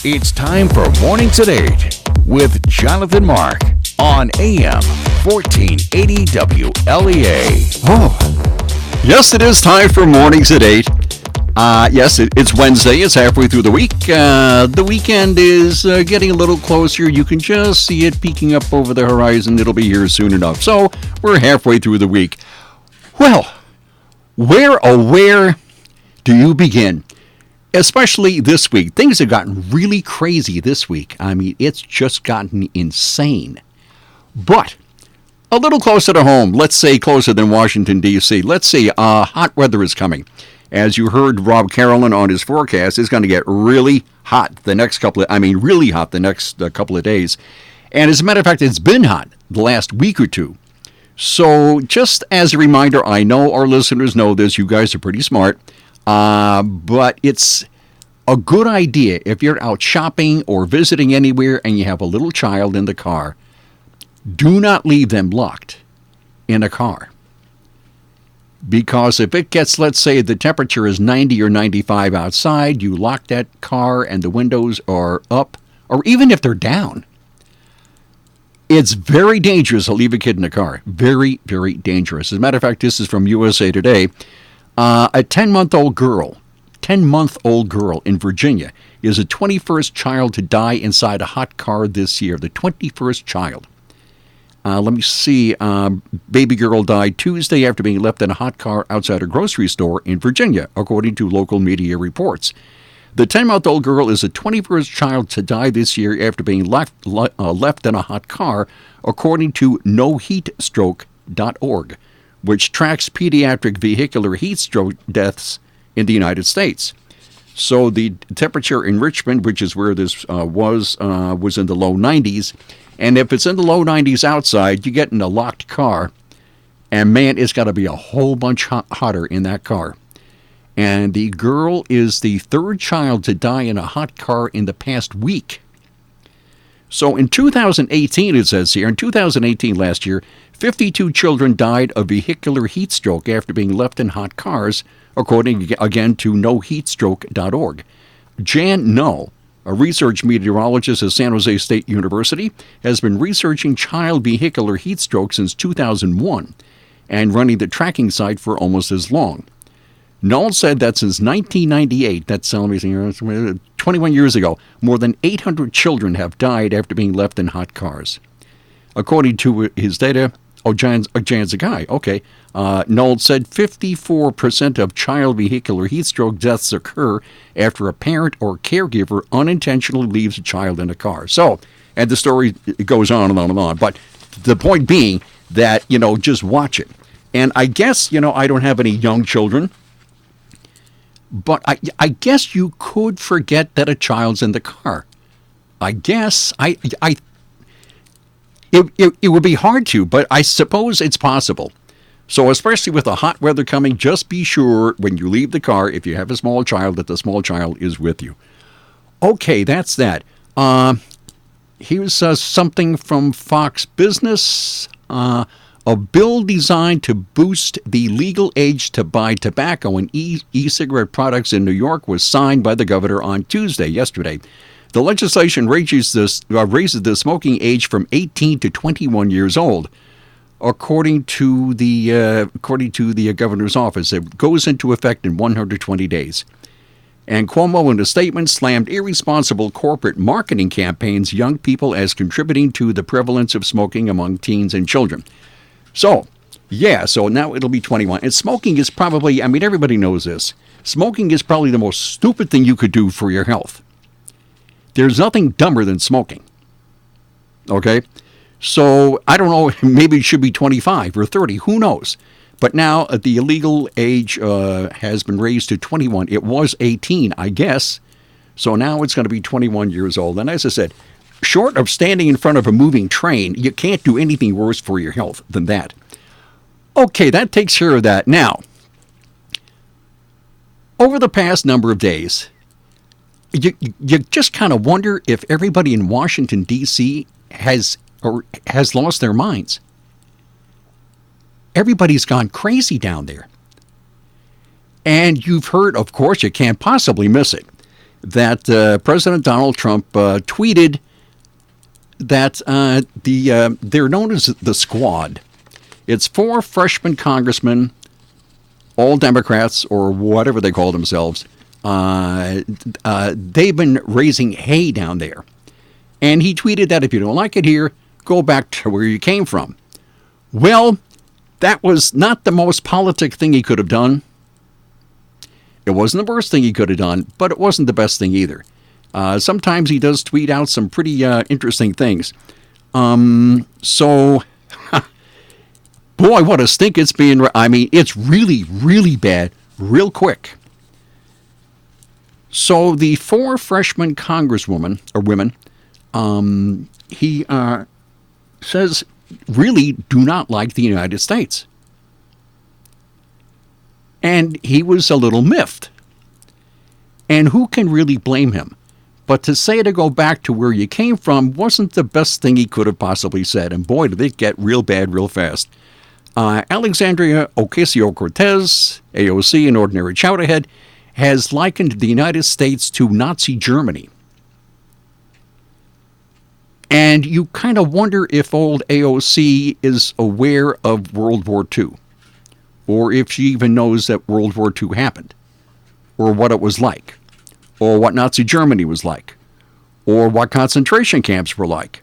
It's time for Mornings at 8 with Jonathan Mark on AM 1480 WLEA. Oh, yes, it is time for Mornings at 8. Yes, it's Wednesday. It's halfway through the week. The weekend is getting a little closer. You can just see it peeking up over the horizon. It'll be here soon enough. So we're halfway through the week. Well, where do you begin? Especially this week. Things have gotten really crazy this week. I mean, it's just gotten insane. But a little closer to home, let's say closer than Washington, D.C., let's see, hot weather is coming. As you heard Rob Carolyn on his forecast, it's going to get really hot the next couple of days. And as a matter of fact, it's been hot the last week or two. So just as a reminder, I know our listeners know this. You guys are pretty smart. But it's a good idea if you're out shopping or visiting anywhere and you have a little child in the car, do not leave them locked in a car. Because if it gets, let's say the temperature is 90 or 95 outside, you lock that car and the windows are up, or even if they're down, it's very dangerous to leave a kid in a car. Very, very dangerous. As a matter of fact, this is from USA Today. A 10-month-old girl in Virginia is the 21st child to die inside a hot car this year. The 21st child. Let me see. Baby girl died Tuesday after being left in a hot car outside a grocery store in Virginia, according to local media reports. The 10-month-old girl is the 21st child to die this year after being left in a hot car, according to NoHeatStroke.org, which tracks pediatric vehicular heat stroke deaths in the United States. So the temperature in Richmond, which is where this was in the low 90s. And if it's in the low 90s outside, you get in a locked car, and man, it's got to be a whole bunch hotter in that car. And the girl is the third child to die in a hot car in the past week. So in 2018, it says here, in 2018 last year, 52 children died of vehicular heat stroke after being left in hot cars, according again to NoHeatStroke.org. Jan Null, a research meteorologist at San Jose State University, has been researching child vehicular heat stroke since 2001 and running the tracking site for almost as long. Null said that since 1998, that's 21 years ago, more than 800 children have died after being left in hot cars. According to his data, Jan's a guy, okay. Null said 54% of child vehicular heat stroke deaths occur after a parent or caregiver unintentionally leaves a child in a car. So, and the story goes on and on and on. But the point being that, just watch it. And I guess, I don't have any young children, but I guess you could forget that a child's in the car. I guess it would be hard to, but I suppose it's possible. So especially with the hot weather coming, just be sure when you leave the car, if you have a small child, that the small child is with you. Okay, that's that. Here's something from Fox Business. A bill designed to boost the legal age to buy tobacco and e-cigarette products in New York was signed by the governor on yesterday. The legislation raises the smoking age from 18 to 21 years old, according to the governor's office. It goes into effect in 120 days. And Cuomo, in a statement, slammed irresponsible corporate marketing campaigns young people as contributing to the prevalence of smoking among teens and children. So now it'll be 21. And smoking is probably, everybody knows this. Smoking is probably the most stupid thing you could do for your health. There's nothing dumber than smoking. Okay? So, I don't know, maybe it should be 25 or 30, who knows? But now the illegal age has been raised to 21. It was 18, I guess. So now it's going to be 21 years old. And as I said, short of standing in front of a moving train, you can't do anything worse for your health than that. Okay, that takes care of that. Now, over the past number of days, you just kind of wonder if everybody in Washington, D.C. has lost their minds. Everybody's gone crazy down there. And you've heard, of course, you can't possibly miss it. that President Donald Trump tweeted that they're known as the Squad. It's 4 freshman congressmen, all Democrats or whatever they call themselves. They've been raising hay down there. And he tweeted that if you don't like it here, go back to where you came from. Well, that was not the most politic thing he could have done. It wasn't the worst thing he could have done, but it wasn't the best thing either. Sometimes he does tweet out some pretty interesting things. So, boy, what a stink it's being. I mean, it's really, really bad, real quick. So the 4 freshman congresswomen or women, he says, really do not like the United States. And he was a little miffed. And who can really blame him? But to say to go back to where you came from wasn't the best thing he could have possibly said. And boy, did it get real bad real fast. Alexandria Ocasio-Cortez, AOC, an ordinary chowderhead, has likened the United States to Nazi Germany. And you kind of wonder if old AOC is aware of World War II, or if she even knows that World War II happened, or what it was like, or what Nazi Germany was like, or what concentration camps were like.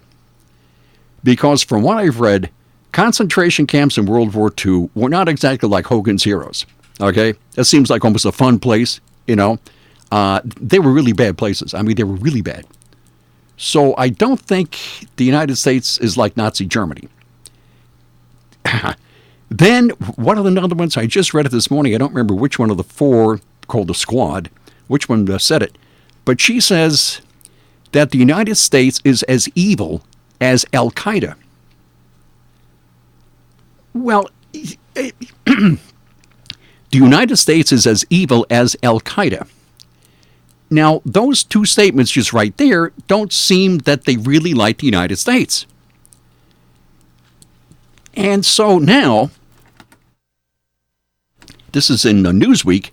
Because from what I've read, concentration camps in World War II were not exactly like Hogan's Heroes. Okay? That seems like almost a fun place, you know. They were really bad places. I mean, they were really bad. So I don't think the United States is like Nazi Germany. Then, one of the other ones, I just read it this morning. I don't remember which one of the 4 called the Squad, which one said it. But she says that the United States is as evil as Al-Qaeda. Well, the United States is as evil as Al-Qaeda. Now, those 2 statements just right there don't seem that they really like the United States. And so now, this is in Newsweek,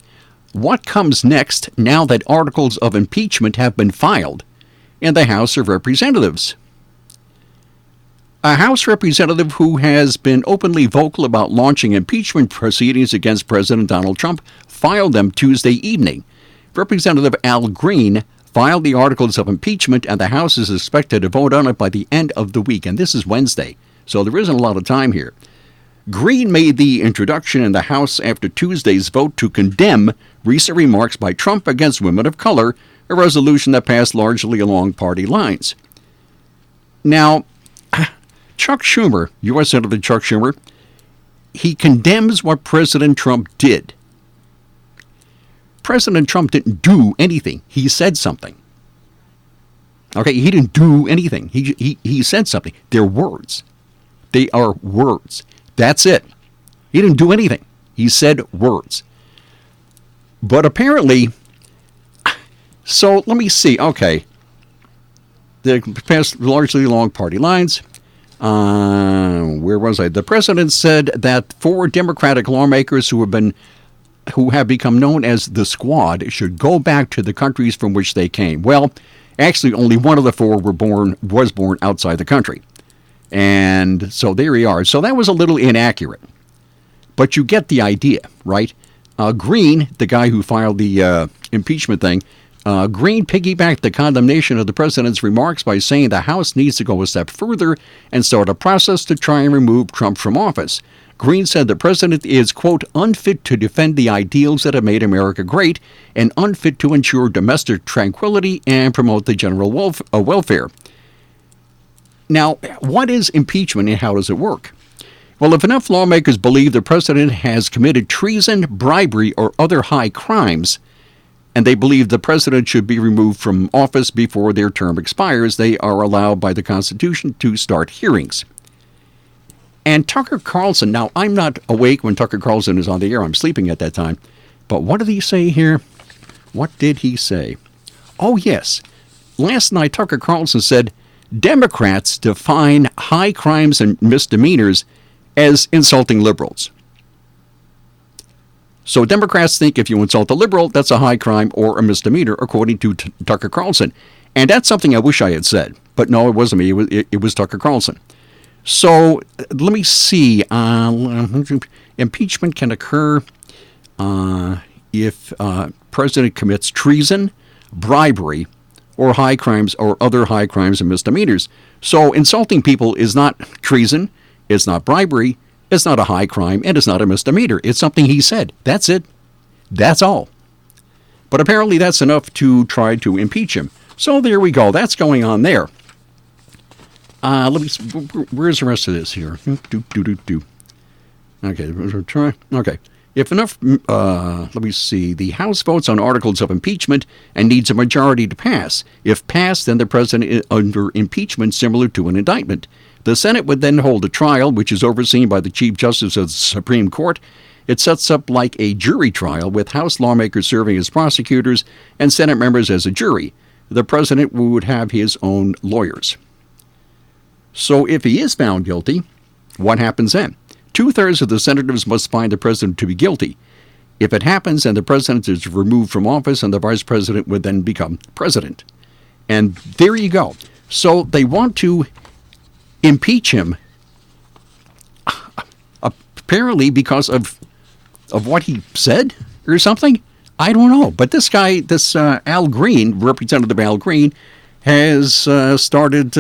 what comes next now that articles of impeachment have been filed in the House of Representatives? A House representative who has been openly vocal about launching impeachment proceedings against President Donald Trump filed them Tuesday evening. Representative Al Green filed the articles of impeachment, and the House is expected to vote on it by the end of the week. And this is Wednesday, so there isn't a lot of time here. Green made the introduction in the House after Tuesday's vote to condemn recent remarks by Trump against women of color, a resolution that passed largely along party lines. Now, Chuck Schumer, U.S. Senator Chuck Schumer, he condemns what President Trump did. President Trump didn't do anything. He said something. Okay, he didn't do anything. He said something. They're words. They are words. That's it. He didn't do anything. He said words. But apparently, so let me see. Okay. They passed largely along party lines. Where was I? The president said that 4 Democratic lawmakers who have become known as the Squad should go back to the countries from which they came. Well, actually, only one of the 4 was born outside the country. And so there we are. So that was a little inaccurate. But you get the idea, right? Green, the guy who filed the impeachment thing, Green piggybacked the condemnation of the president's remarks by saying the House needs to go a step further and start a process to try and remove Trump from office. Green said the president is, quote, unfit to defend the ideals that have made America great and unfit to ensure domestic tranquility and promote the general welfare. Now, what is impeachment and how does it work? Well, if enough lawmakers believe the president has committed treason, bribery, or other high crimes, and they believe the president should be removed from office before their term expires, they are allowed by the Constitution to start hearings. And Tucker Carlson, now I'm not awake when Tucker Carlson is on the air, I'm sleeping at that time, but what did he say here? What did he say? Oh yes, last night Tucker Carlson said, Democrats define high crimes and misdemeanors as insulting liberals. So Democrats think if you insult a liberal, that's a high crime or a misdemeanor, according to Tucker Carlson. And that's something I wish I had said. But no, it wasn't me. It was Tucker Carlson. So let me see. Impeachment can occur if president commits treason, bribery, or high crimes or other high crimes and misdemeanors. So insulting people is not treason, it's not bribery, it's not a high crime, and it's not a misdemeanor. It's something he said. That's it. That's all. But apparently that's enough to try to impeach him. So there we go. That's going on there. Let me. Where's the rest of this here? Okay. If enough, let me see. The House votes on articles of impeachment and needs a majority to pass. If passed, then the president is under impeachment similar to an indictment. The Senate would then hold a trial, which is overseen by the Chief Justice of the Supreme Court. It sets up like a jury trial, with House lawmakers serving as prosecutors and Senate members as a jury. The president would have his own lawyers. So if he is found guilty, what happens then? 2/3 of the senators must find the president to be guilty. If it happens, then the president is removed from office and the vice president would then become president. And there you go. So they want to impeach him, apparently because of what he said or something. I don't know. But this guy, Al Green, Representative Al Green, has started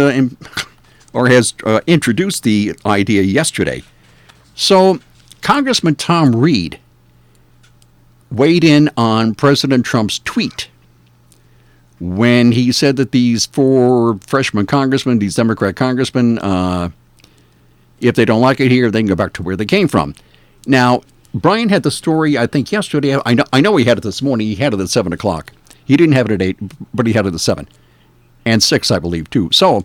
or has introduced the idea yesterday. So Congressman Tom Reed weighed in on President Trump's tweet when he said that these 4 freshman congressmen, these Democrat congressmen, if they don't like it here, they can go back to where they came from. Now, Brian had the story, I think, yesterday. I know he had it this morning. He had it at 7 o'clock. He didn't have it at 8, but he had it at 7. And 6, I believe, too. So,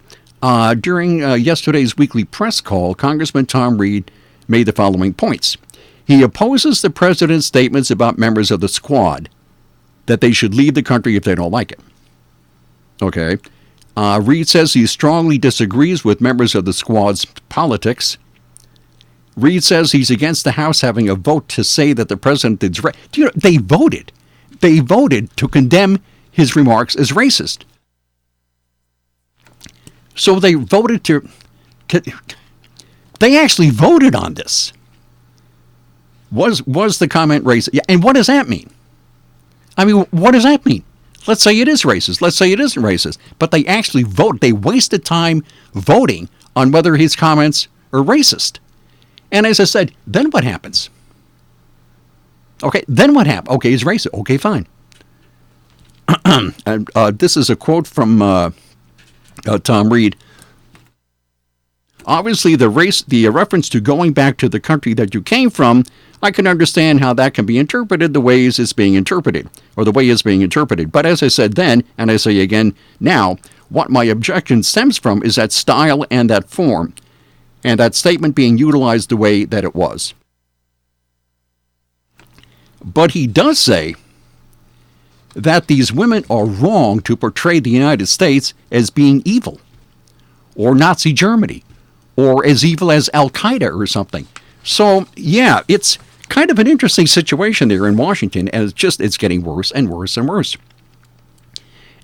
during yesterday's weekly press call, Congressman Tom Reed made the following points. He opposes the president's statements about members of the squad, that they should leave the country if they don't like it. Okay. Reed says he strongly disagrees with members of the squad's politics. Reed says he's against the House having a vote to say that the president is right. Do you know, they voted. They voted to condemn his remarks as racist. So they voted to they actually voted on this. Was the comment racist? Yeah, and what does that mean? I mean, what does that mean? Let's say it is racist. Let's say it isn't racist. But they actually vote. They wasted time voting on whether his comments are racist. And as I said, then what happens? Okay, then what happens? Okay, he's racist. Okay, fine. And this is a quote from Tom Reed. Obviously, the reference to going back to the country that you came from, I can understand how that can be interpreted the ways it's being interpreted, or the way it's being interpreted. But as I said then, and I say again now, what my objection stems from is that style and that form, and that statement being utilized the way that it was. But he does say that these women are wrong to portray the United States as being evil, or Nazi Germany, or as evil as Al-Qaeda or something. So, yeah, it's kind of an interesting situation there in Washington, and it's getting worse and worse and worse.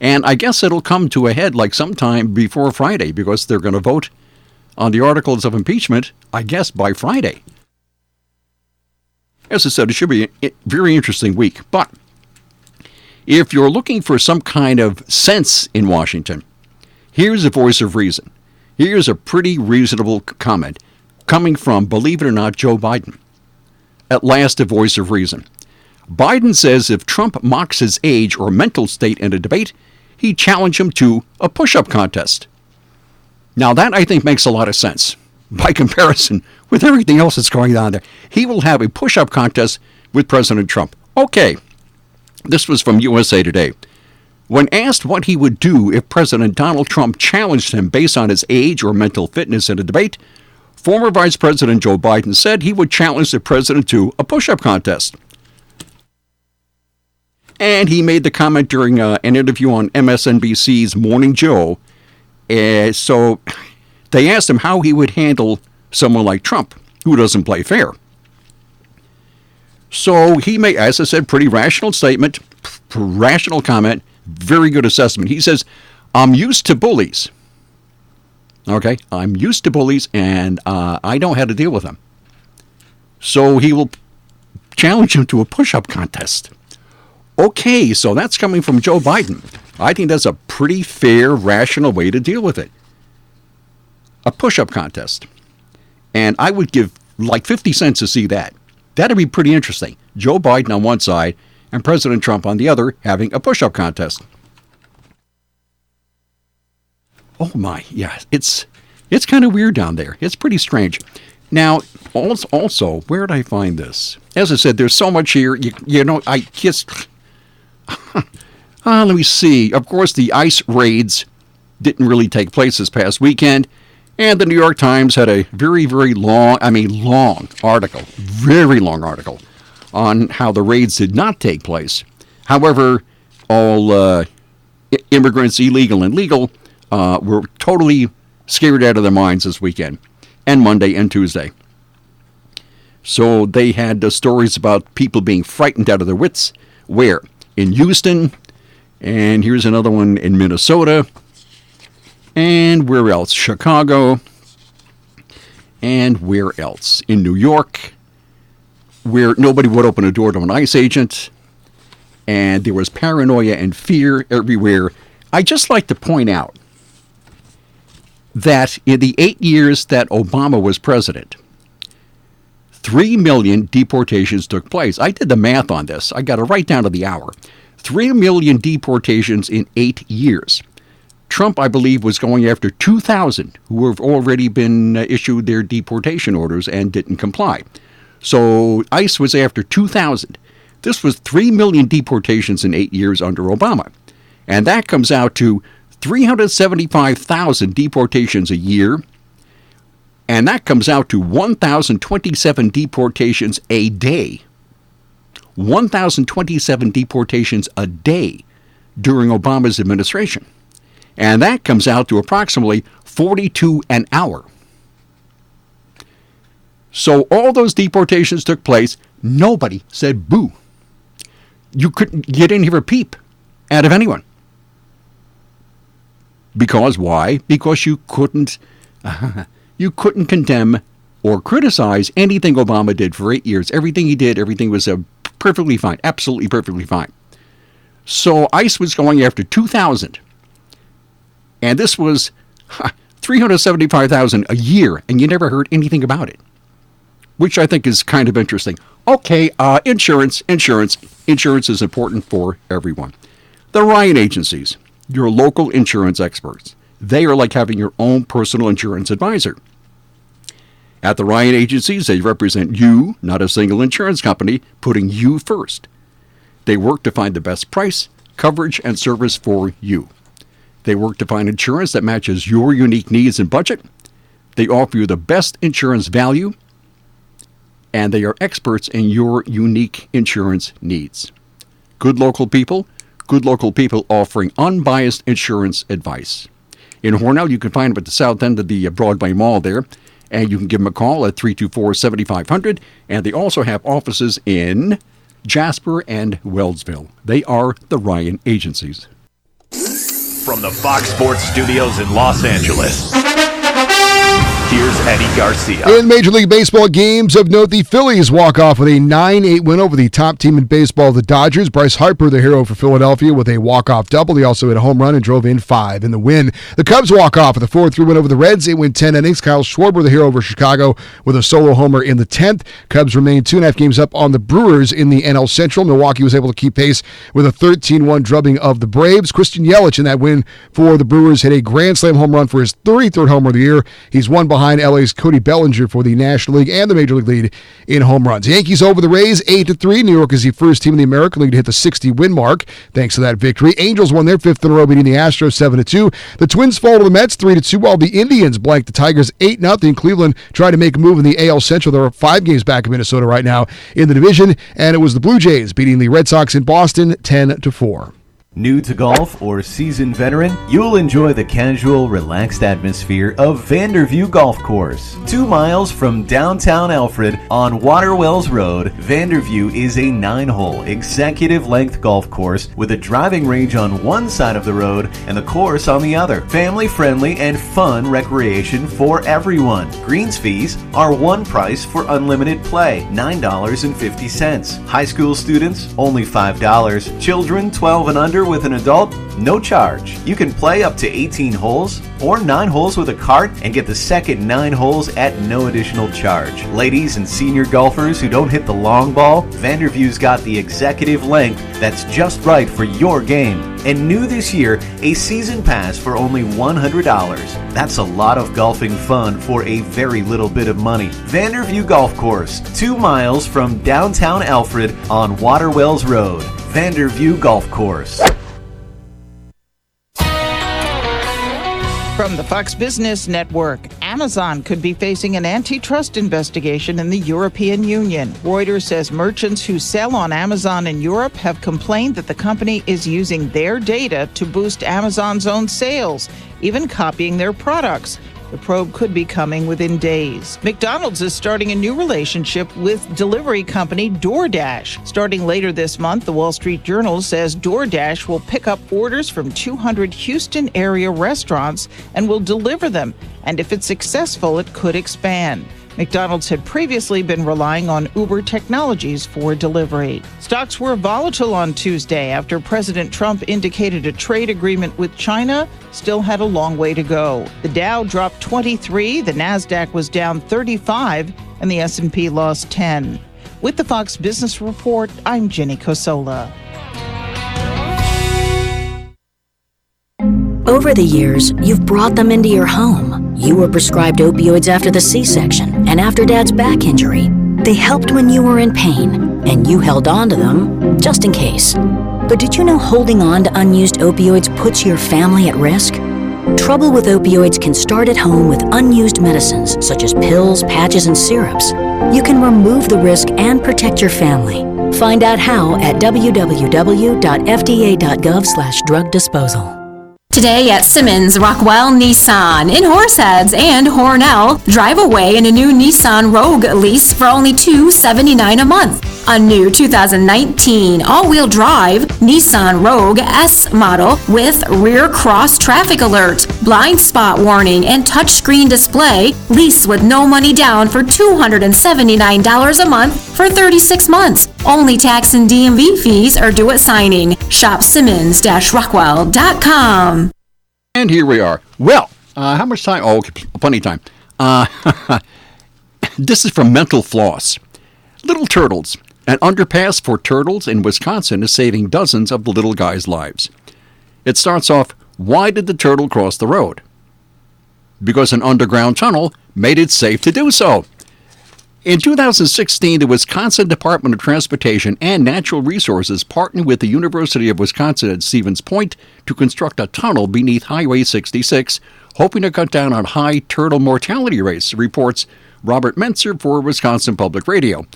And I guess it'll come to a head like sometime before Friday, because they're going to vote on the articles of impeachment, I guess, by Friday. As I said, it should be a very interesting week. But if you're looking for some kind of sense in Washington, here's a voice of reason. Here's a pretty reasonable comment coming from, believe it or not, Joe Biden. At last, a voice of reason. Biden says if Trump mocks his age or mental state in a debate, he'd challenge him to a push-up contest. Now, that, I think, makes a lot of sense by comparison with everything else that's going on there. He will have a push-up contest with President Trump. Okay, this was from USA Today. When asked what he would do if President Donald Trump challenged him based on his age or mental fitness in a debate, former Vice President Joe Biden said he would challenge the president to a push-up contest. And he made the comment during an interview on MSNBC's Morning Joe. So they asked him how he would handle someone like Trump, who doesn't play fair. So he made, as I said, pretty rational statement, rational comment, very good assessment. He says, I'm used to bullies. Okay, I'm used to bullies, and I know how to deal with them. So he will challenge him to a push-up contest. Okay, so that's coming from Joe Biden. I think that's a pretty fair, rational way to deal with it. A push-up contest. And I would give like 50 cents to see that. That'd be pretty interesting. Joe Biden on one side and President Trump on the other having a push-up contest. Oh my, yeah, it's kind of weird down there. It's pretty strange. Now, also, where did I find this? As I said, there's so much here. You know, I just... let me see. Of course, the ICE raids didn't really take place this past weekend. And the New York Times had a very, very long article, very long article, on how the raids did not take place. However, all immigrants, illegal and legal, were totally scared out of their minds this weekend, and Monday and Tuesday. So they had stories about people being frightened out of their wits. Where? In Houston, and here's another one in Minnesota, and where else? Chicago, and where else? In New York, where nobody would open a door to an ICE agent, and there was paranoia and fear everywhere. I just like to point out that in the 8 years that Obama was president, 3 million deportations took place. I did the math on this. I got it right down to the hour. 3 million deportations in 8 years. Trump, I believe, was going after 2,000 who have already been issued their deportation orders and didn't comply. So ICE was after 2,000. This was 3 million deportations in 8 years under Obama. And that comes out to 375,000 deportations a year. And that comes out to 1,027 deportations a day. 1,027 deportations a day during Obama's administration. And that comes out to approximately 42 an hour. So all those deportations took place. Nobody said boo. You didn't hear a peep out of anyone. Because why? Because you couldn't condemn or criticize anything Obama did for 8 years. Everything he did, everything was perfectly fine, absolutely perfectly fine. So ICE was going after 2,000. And this was 375,000 a year, and you never heard anything about it, which I think is kind of interesting. Okay, insurance is important for everyone. The Ryan agencies, your local insurance experts, they are like having your own personal insurance advisor. At the Ryan agencies, they represent you, not a single insurance company, putting you first. They work to find the best price, coverage, and service for you. They work to find insurance that matches your unique needs and budget. They offer you the best insurance value, and they are experts in your unique insurance needs. Good local people offering unbiased insurance advice. In Hornell, you can find them at the south end of the Broadway Mall there, and you can give them a call at 324-7500, and they also have offices in Jasper and Wellsville. They are the Ryan agencies. From the Fox Sports Studios in Los Angeles, here's Eddie Garcia. In Major League Baseball games of note, the Phillies walk off with a 9-8 win over the top team in baseball, the Dodgers. Bryce Harper, the hero for Philadelphia, with a walk-off double. He also hit a home run and drove in 5 in the win. The Cubs walk off with a 4-3 win over the Reds. It went 10 innings. Kyle Schwarber, the hero over Chicago, with a solo homer in the 10th. Cubs remain 2.5 games up on the Brewers in the NL Central. Milwaukee was able to keep pace with a 13-1 drubbing of the Braves. Christian Yelich in that win for the Brewers hit a grand slam home run for his 33rd homer of the year. He's one behind LA's Cody Bellinger for the National League and the Major League lead in home runs. Yankees over the Rays 8-3. New York is the first team in the American League to hit the 60-win mark thanks to that victory. Angels won their 5th in a row, beating the Astros 7-2. The Twins fall to the Mets 3-2, while the Indians blanked the Tigers 8-0. Cleveland tried to make a move in the AL Central. There are 5 games back of Minnesota right now in the division, and it was the Blue Jays beating the Red Sox in Boston 10-4. New to golf or seasoned veteran, you'll enjoy the casual, relaxed atmosphere of Vanderview Golf Course. 2 miles from downtown Alfred on Waterwells Road, Vanderview is a 9-hole executive-length golf course with a driving range on one side of the road and the course on the other. Family-friendly and fun recreation for everyone. Greens fees are one price for unlimited play, $9.50. High school students, only $5. Children 12 and under with an adult, no charge. You can play up to 18 holes or 9 holes with a cart and get the second 9 holes at no additional charge. Ladies and senior golfers who don't hit the long ball, Vanderview's got the executive length that's just right for your game. And new this year, a season pass for only $100. That's a lot of golfing fun for a very little bit of money. Vanderview Golf Course, 2 miles from downtown Alfred on Waterwells Road. Vanderview Golf Course. From the Fox Business Network, Amazon could be facing an antitrust investigation in the European Union. Reuters says merchants who sell on Amazon in Europe have complained that the company is using their data to boost Amazon's own sales, even copying their products. The probe could be coming within days. McDonald's is starting a new relationship with delivery company DoorDash. Starting later this month, the Wall Street Journal says DoorDash will pick up orders from 200 Houston area restaurants and will deliver them. And if it's successful, it could expand. McDonald's had previously been relying on Uber Technologies for delivery. Stocks were volatile on Tuesday after President Trump indicated a trade agreement with China still had a long way to go. The Dow dropped 23, the Nasdaq was down 35, and the S&P lost 10. With the Fox Business Report, I'm Jenny Cosola. Over the years, you've brought them into your home. You were prescribed opioids after the C-section and after Dad's back injury. They helped when you were in pain, and you held on to them just in case. But did you know holding on to unused opioids puts your family at risk? Trouble with opioids can start at home with unused medicines such as pills, patches, and syrups. You can remove the risk and protect your family. Find out how at www.fda.gov/drug disposal. Today at Simmons Rockwell Nissan in Horseheads and Hornell, drive away in a new Nissan Rogue lease for only $279 a month. A new 2019 all-wheel drive Nissan Rogue S model with rear cross traffic alert, blind spot warning, and touchscreen display, lease with no money down for $279 a month for 36 months. Only tax and DMV fees are due at signing. Shop Simmons-Rockwell.com. And here we are. Well, how much time? Oh, plenty of time. This is from Mental Floss. Little Turtles. An underpass for turtles in Wisconsin is saving dozens of the little guys' lives. It starts off, why did the turtle cross the road? Because an underground tunnel made it safe to do so. In 2016, the Wisconsin Department of Transportation and Natural Resources partnered with the University of Wisconsin at Stevens Point to construct a tunnel beneath Highway 66, hoping to cut down on high turtle mortality rates, reports Robert Mentzer for Wisconsin Public Radio.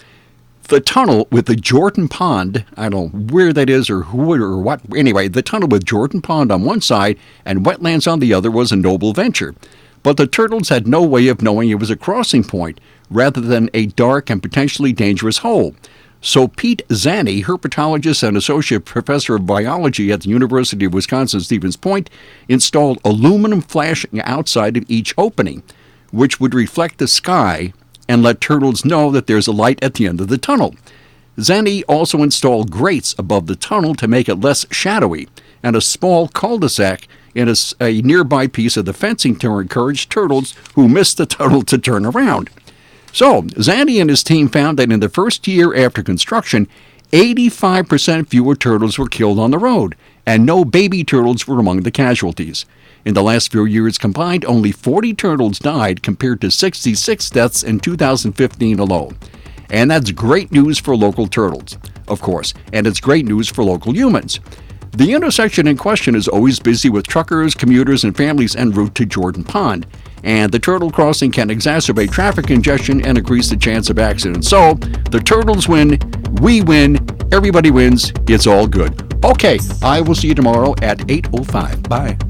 The tunnel with the Jordan Pond, I don't know where that is or who or what, anyway, the tunnel with Jordan Pond on one side and wetlands on the other was a noble venture. But the turtles had no way of knowing it was a crossing point, rather than a dark and potentially dangerous hole. So Pete Zanny, herpetologist and associate professor of biology at the University of Wisconsin-Stevens Point, installed aluminum flashing outside of each opening, which would reflect the sky and let turtles know that there's a light at the end of the tunnel. Zanny also installed grates above the tunnel to make it less shadowy, and a small cul-de-sac in a nearby piece of the fencing to encourage turtles who missed the tunnel to turn around. So, Zanny and his team found that in the first year after construction, 85% fewer turtles were killed on the road, and no baby turtles were among the casualties. In the last few years combined, only 40 turtles died compared to 66 deaths in 2015 alone. And that's great news for local turtles, of course, and it's great news for local humans. The intersection in question is always busy with truckers, commuters, and families en route to Jordan Pond. And the turtle crossing can exacerbate traffic congestion and increase the chance of accidents. So, the turtles win, we win, everybody wins, it's all good. Okay, I will see you tomorrow at 8:05. Bye.